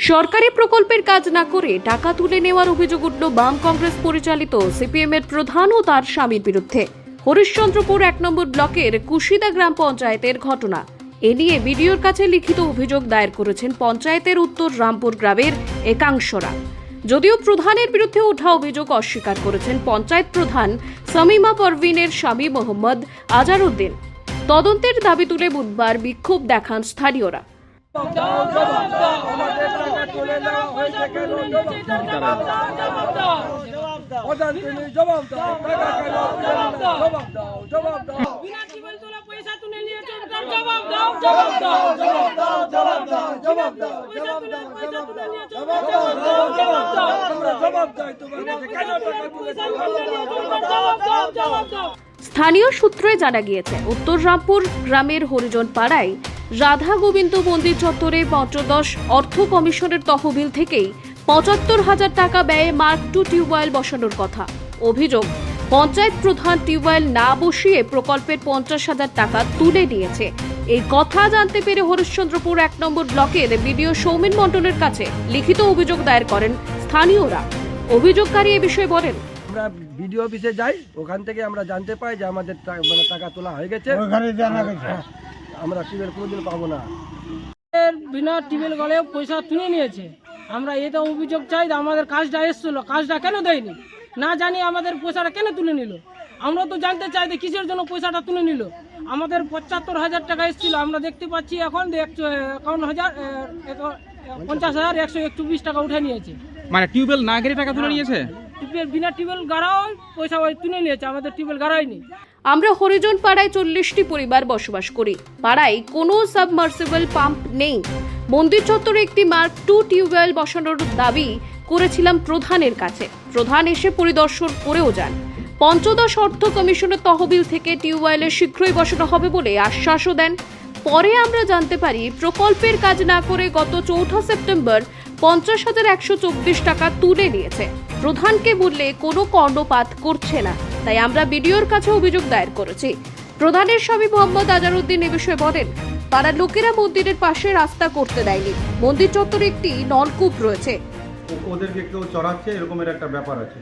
সরকারি প্রকল্পের কাজ না করে টাকা তুলে নেওয়ার অভিযোগ উঠল বাম কংগ্রেস পরিচালিত সিপিএম এর প্রধান ও তার স্বামীর বিরুদ্ধে। হরিশ্চন্দ্রপুর 1 নম্বর ব্লকের কুশিদা গ্রাম পঞ্চায়েতের ঘটনা। এ নিয়ে বিডিওর কাছে লিখিত অভিযোগ দায়ের করেছেন পঞ্চায়েতের উত্তর রামপুর গ্রামের একাংশরা। যদিও প্রধানের বিরুদ্ধে ওঠা অভিযোগ অস্বীকার করেছেন পঞ্চায়েত প্রধান সামিমা পারভিনের স্বামী মোহাম্মদ আজারউদ্দিন। তদন্তের দাবি তুলে বুধবার বিক্ষোভ দেখান স্থানীয়রা। স্থানীয় সূত্রে জানা গিয়েছে, উত্তর রামপুর গ্রামের হরিজন পাড়ায় রাধা গোবিন্দ মন্দির চত্বরে পঞ্চদশ অর্থ কমিশনের তহবিল থেকেই ৭৫,০০০ টাকা ব্যয়ে মার্ক 2 টিউবওয়েল বসানোর কথা। অভিযোগ, পঞ্চায়েত প্রধান টিউবওয়েল না বসিয়ে প্রকল্পের ৫০,০০০ টাকা তুলে নিয়েছে। এই কথা জানতে পেরে হরিশ্চন্দ্রপুর 1 নম্বর ব্লকের বিডিও সৌমেন মণ্ডলের কাছে লিখিত অভিযোগ দায়ের করেন স্থানীয়রা। অভিযোগকারী এ বিষয়ে বলেন, আমরা বিডিও অফিসে যাই, ওখান থেকে আমরা জানতে পাই যে আমাদের টাকা তোলা হয়ে গেছে। আমরা টিউবওয়েল কোনোদিন পাবো না। বিনা টিউবওয়েল গলেও পয়সা তুলে নিয়েছে। আমরা এটা অভিযোগ চাই যে আমাদের কাজটা এসেছিল, কাজটা কেন দেয়নি, না জানি আমাদের পয়সাটা কেন তুলে নিল। আমরা তো জানতে চাই যে কিসের জন্য পয়সাটা তুলে নিল। আমাদের ৭৫,০০০ টাকা এসেছিল, আমরা দেখতে পাচ্ছি এখন ৫০,১২১ টাকা উঠে নিয়েছে। মানে টিউবওয়েল না গেড়ে টাকা তুলে নিয়েছে। বিনা টিউবওয়েল গাড়াও পয়সা তুলে নিয়েছে, আমাদের টিউবওয়েল গাড়ায়নি। আমরা হরিজন পাড়ায় ৪০টি পরিবার বসবাস করি। পাড়ায় কোনো সাবমার্সিবল পাম্প নেই। মন্দির চত্বরে একটি মার্ক 2 টিউবওয়েল বসানোর দাবি করেছিলাম প্রধানের কাছে। প্রধান এসে পরিদর্শন করেও যান। পঞ্চদশ অর্থ কমিশনের তহবিল থেকে টিউবওয়েলের শীঘ্রই বসানো হবে বলে আশ্বাসও দেন। পরে আমরা জানতে পারি প্রকল্পের কাজ না করে গত ৪ সেপ্টেম্বর ৫০,১২৪ টাকা তুলে নিয়েছে। প্রধানকে বললে কোনো কর্ণপাত করছে না, তাই আমরা বিডিওর কাছে অভিযোগ দায়ের করেছি। প্রধানের স্বামী মোহাম্মদ আজারউদ্দিন এ বিষয়ে বলেন, পাড়ার লোকেরা মন্দিরের পাশে রাস্তা করতে দেয়নি। মন্দির চত্বরে একটি নলকূপ রয়েছে। ওদেরকে কেউ চড়াচ্ছে, এরকমের একটা ব্যাপার আছে।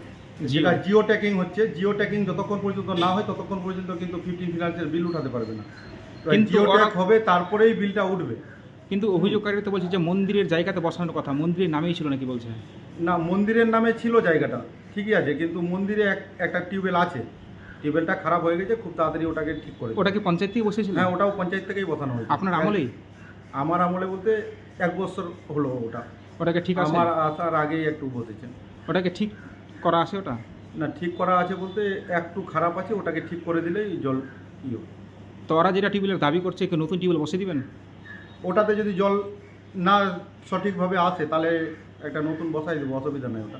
যেটা জিও ট্যাকিং হচ্ছে, জিও ট্যাকিং যতক্ষণ পর্যন্ত না হয় ততক্ষণ পর্যন্ত কিন্তু 15 ফিনান্সের বিল উঠাতে পারবে না। জিও ট্যাগ হবে, তারপরেই বিলটা উঠবে। কিন্তু অভিযোগকারী তো বলছে যে মন্দিরের জায়গাতে বসানোর কথা, মন্দিরের নামেই ছিল নাকি বলছে। না, মন্দিরের নামে ছিল জায়গাটা, ঠিকই আছে, কিন্তু মন্দিরে একটা টিউবওয়েল আছে। টিউবওয়েলটা খারাপ হয়ে গেছে, খুব তাড়াতাড়ি ওটাকে ঠিক করে। ওটা কি পঞ্চায়েত থেকে বসেছিল? হ্যাঁ, ওটাও পঞ্চায়েত থেকেই বসানো হয়েছে। আপনার আমলেই? আমার আমলে বলতে 1 বছর হলো ওটা। ওটাকে ঠিক আছে? আমার আসার আগেই একটু বসেছেন। ওটাকে ঠিক করা আছে? ওটা না, ঠিক করা আছে বলতে একটু খারাপ আছে, ওটাকে ঠিক করে দিলেই জল ইয়ে। তো ওরা যেটা টিউবওয়েলের দাবি করছে, কি নতুন টিউবওয়েল বসে দিবেন? ওটাতে যদি জল না সঠিকভাবে আসে তাহলে একটা নতুন বসাই দেবো, অসুবিধা নেই ওটা।